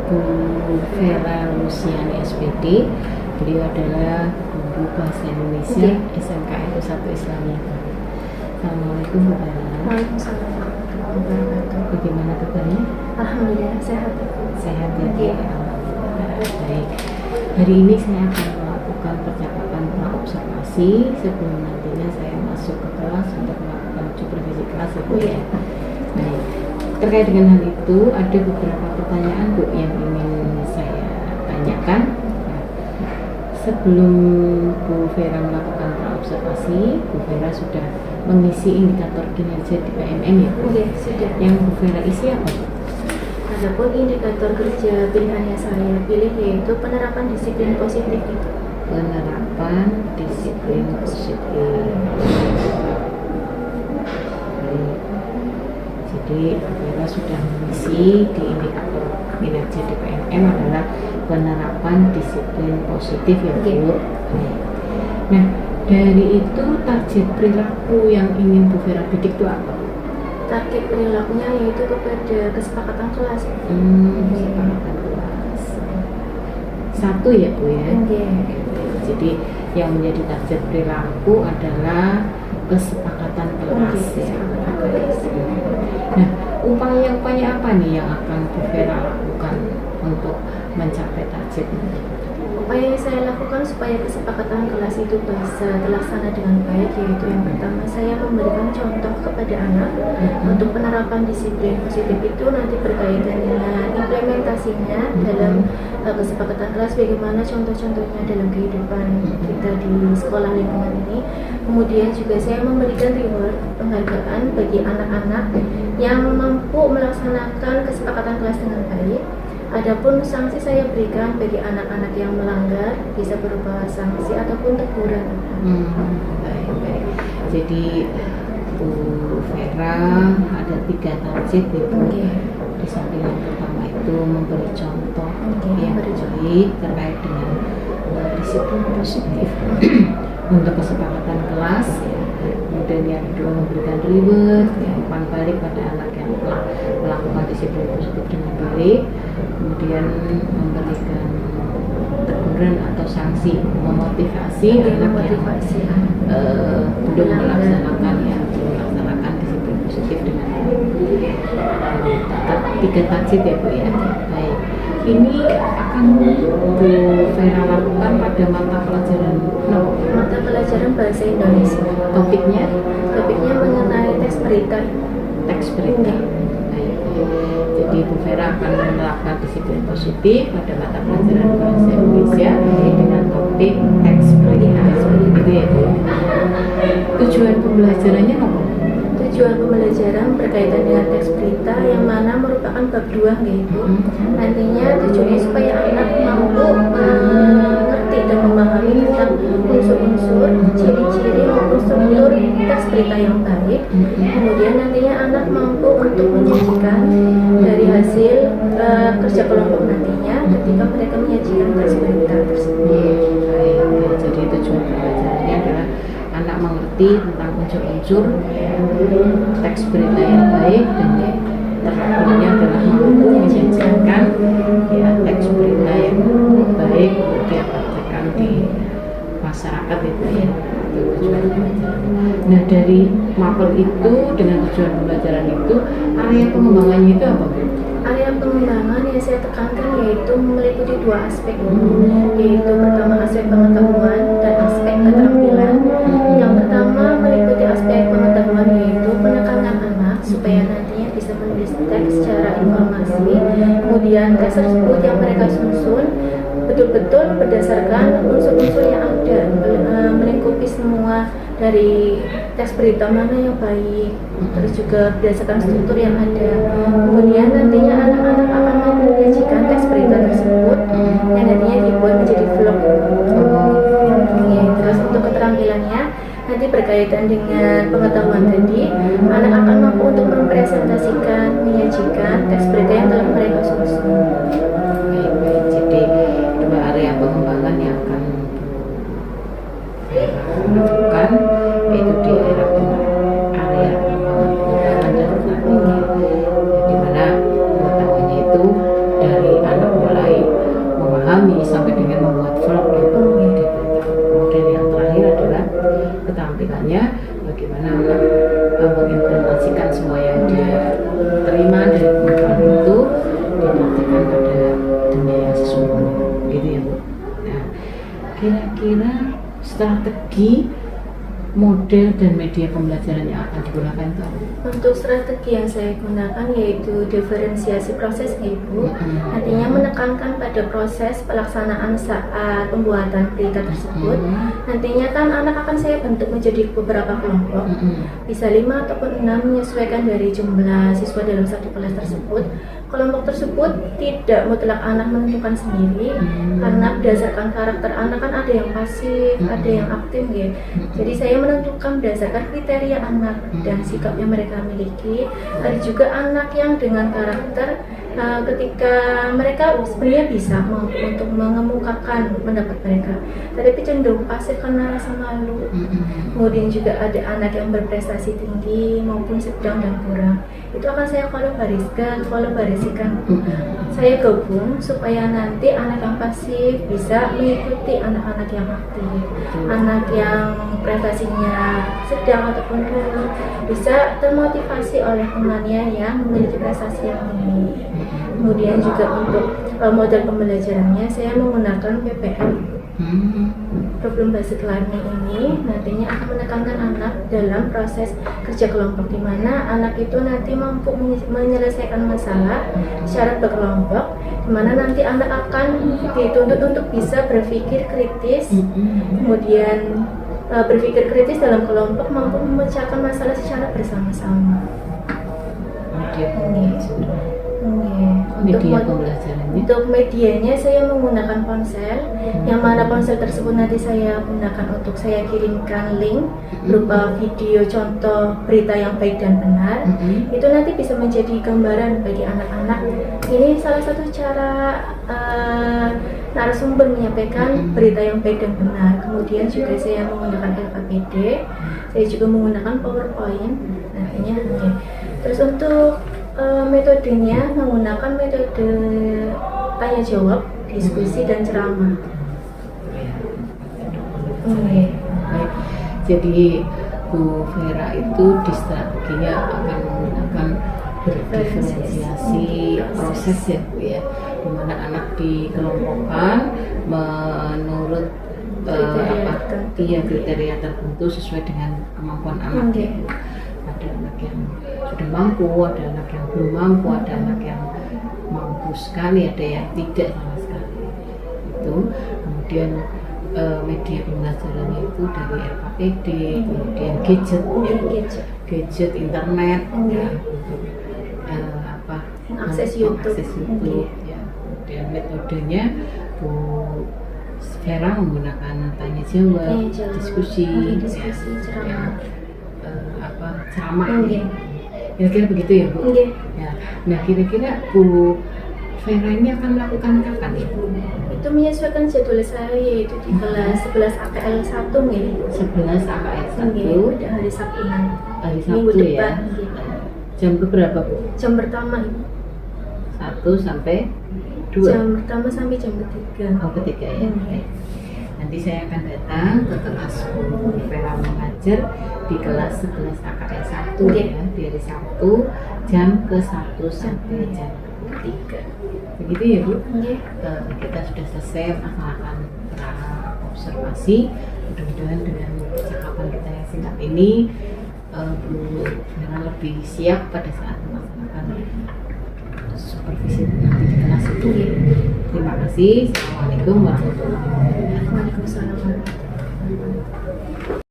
Bu Vera Luciani SPD. Beliau adalah guru bahasa Indonesia SMKN 1 Islamiyah. Assalamualaikum Bu Vera. Waalaikumsalam warahmatullahi wabarakatuh. Bagaimana kabarnya? Alhamdulillah sehat. Sehat ya. Alhamdulillah. Baik. Hari ini saya akan melakukan percakapan praobservasi sebelum nantinya saya masuk ke kelas untuk melakukan supervisi kelas ya. Baik. Terkait dengan hal itu ada beberapa pertanyaan Bu yang ingin saya tanyakan. Sebelum Bu Vera melakukan praobservasi, Bu Vera sudah mengisi indikator kinerja di PMM ya? Iya, sudah. Yang Bu Vera isi apa? Adapun indikator kerja pilihan yang saya pilih yaitu penerapan disiplin positif itu. Penerapan disiplin positif. Baik. Jadi Bu Vera sudah mengisi di indikator kinerja di PMM adalah penerapan disiplin positif ya Bu. Baik. Nah, dari itu target perilaku yang ingin Bu Vera bidik itu apa? Target perilakunya yaitu kepada kesepakatan kelas. Kesepakatan kelas. Satu ya Bu ya. Jadi yang menjadi target perilaku adalah kesepakatan kelas ya. Nah, upaya-upaya apa nih yang akan Bu Vera lakukan untuk mencapai target ini? Upaya yang saya lakukan supaya kesepakatan kelas itu bisa terlaksana dengan baik yaitu yang pertama saya memberikan contoh kepada anak untuk penerapan disiplin positif itu nanti berkaitan dengan implementasinya dalam kesepakatan kelas, bagaimana contoh-contohnya dalam kehidupan kita di sekolah lingkungan ini. Kemudian juga saya memberikan reward penghargaan bagi anak-anak yang mampu melaksanakan kesepakatan kelas dengan baik. Adapun sanksi saya berikan bagi anak-anak yang melanggar bisa berupa sanksi ataupun teguran. Baik. Jadi Bu Vera ada 3 target ya Bu. Di samping yang pertama itu memberi contoh yang baik terkait dengan disiplin positif untuk kesepakatan kelas ya. Kemudian yang kedua memberikan reward ya, umpan balik pada anak yang telah melakukan disiplin positif dengan baik. Kemudian memberikan teguran atau sanksi, memotivasi anak yang belum melaksanakan disiplin positif dengan baik. 3 target ya Bu ya. Baik. Ini akan Bu Vera lakukan pada mata pelajaran Mata pelajaran bahasa Indonesia. Topiknya mengenai teks berita. Baik. Jadi Bu Vera akan melakukan disiplin positif pada mata pelajaran bahasa Indonesia dengan topik teks berita. Gitu ya Bu. Tujuan pembelajarannya apa? Tujuan pembelajaran berkaitan dengan teks berita yang mana merupakan bab 2 yaitu nantinya tujuannya supaya anak mampu mengerti dan memahami tentang unsur-unsur, ciri-ciri maupun struktur teks berita yang baik. Kemudian nantinya anak mampu untuk menyajikan dari hasil kerja kelompok nantinya ketika mereka menyajikan teks berita tersebut. Baik. Jadi tujuan pembelajarannya adalah anak mengerti tentang unsur-unsur teks berita yang baik dan terakhirnya adalah mampu menyajikan ya teks berita yang baik untuk diaplikasikan di masyarakat itu ya. Itu tujuan pembelajaran. Nah, dari mapel itu dengan tujuan pembelajaran itu area pengembangannya itu apa Bu? Area pengembangan yang saya tekankan yaitu meliputi 2 aspek, yaitu pertama aspek pengetahuan dan aspek keterampilan. Yang pertama meliputi aspek pengetahuan yaitu penekanan anak supaya nantinya bisa menulis teks secara informasi. Kemudian teks tersebut yang mereka susun betul-betul berdasarkan unsur-unsur yang ada, melingkupi semua dari teks berita mana yang baik, terus juga berdasarkan struktur yang ada. Kemudian nantinya anak-anak akan menyajikan teks berita tersebut yang nantinya dibuat menjadi vlog. Terus untuk keterampilannya nanti berkaitan dengan pengetahuan tadi, anak akan mampu untuk mempresentasikan, menyajikan teks berita yang telah mereka susun. Baik. Jadi 2 area pengembangan yang akan lakukan yaitu di area pengembangan dan di mana pengetahuannya itu kira-kira strategi, model dan media pembelajaran yang akan digunakan itu apa? Untuk strategi yang saya gunakan yaitu diferensiasi proses Ibu. Artinya menekankan pada proses pelaksanaan saat pembuatan berita tersebut. Nantinya kan anak akan saya bentuk menjadi beberapa kelompok, bisa 5 ataupun 6 menyesuaikan dari jumlah siswa dalam satu kelas tersebut. Kelompok tersebut tidak mutlak anak menentukan sendiri, karena berdasarkan karakter anak kan ada yang pasif, ada yang aktif ya. Jadi saya menentukan berdasarkan kriteria anak dan sikap yang mereka miliki. Ada juga anak yang dengan karakter ketika mereka sebenarnya bisa untuk mengemukakan pendapat mereka, tapi cenderung pasif karena rasa malu. Kemudian juga ada anak yang berprestasi tinggi maupun sedang dan kurang. Itu akan saya kolaborasikan. Saya gabung supaya nanti anak yang pasif bisa mengikuti anak-anak yang aktif. Anak yang prestasinya sedang ataupun turun bisa termotivasi oleh temannya yang memiliki prestasi yang tinggi. Kemudian juga untuk model pembelajarannya saya menggunakan PBL. Problem Basic Learning ini nantinya akan menekankan anak dalam proses kerja kelompok, di mana anak itu nanti mampu menyelesaikan masalah secara berkelompok, di mana nanti anak akan dituntut untuk bisa berpikir kritis, kemudian berpikir kritis dalam kelompok, mampu memecahkan masalah secara bersama-sama. Untuk medianya saya menggunakan ponsel, yang mana ponsel tersebut nanti saya gunakan untuk saya kirimkan link berupa video contoh berita yang baik dan benar. Itu nanti bisa menjadi gambaran bagi anak-anak. Ini salah satu cara narasumber menyampaikan berita yang baik dan benar. Kemudian juga saya menggunakan LKPD, saya juga menggunakan PowerPoint. Terus untuk metodenya menggunakan metode tanya jawab, diskusi dan ceramah. Jadi Bu Vera itu di strateginya akan menggunakan berdiferensiasi proses ya Bu ya, di mana anak dikelompokkan menurut kriteria tertentu sesuai dengan kemampuan anak. Ada anak yang sudah mampu, ada anak yang belum mampu, ada anak yang mampu sekali, ada yang tidak sama sekali. Itu kemudian media pembelajarannya itu dari RKPD, kemudian gadget, internet, ya, untuk akses YouTube. Ya. Kemudian metodenya Bu Vera menggunakan tanya jawab, diskusi, ceramah. Ceramah. Kira-kira begitu ya Bu? Ya. Nah kira-kira Bu Vera ini akan melakukan kapan ya? Itu menyesuaikan jadwal saya, yaitu di kelas 11 AKL 1 nih. 11 AKL 1 pada hari Sabtu nanti. Hari Sabtu ya. Jam berapa Bu? Jam pertama Ibu. 1 sampai 2. Jam pertama sampai jam ketiga. Ketiga ya. Nanti saya akan datang ke kelas Bu Vera mengajar di kelas 11 AKL 1 ya, di hari Sabtu jam ke-1 sampai jam ke-3. Begitu ya Bu? Kita sudah selesai melaksanakan observasi. Mudah-mudahan dengan percakapan kita yang singkat ini Bu Vera lebih siap pada saat melaksanakan supervisi nanti di kelas itu. Terima kasih. Assalamualaikum warahmatullahi wabarakatuh. Waalaikumsalam warahmatullahi wabarakatuh.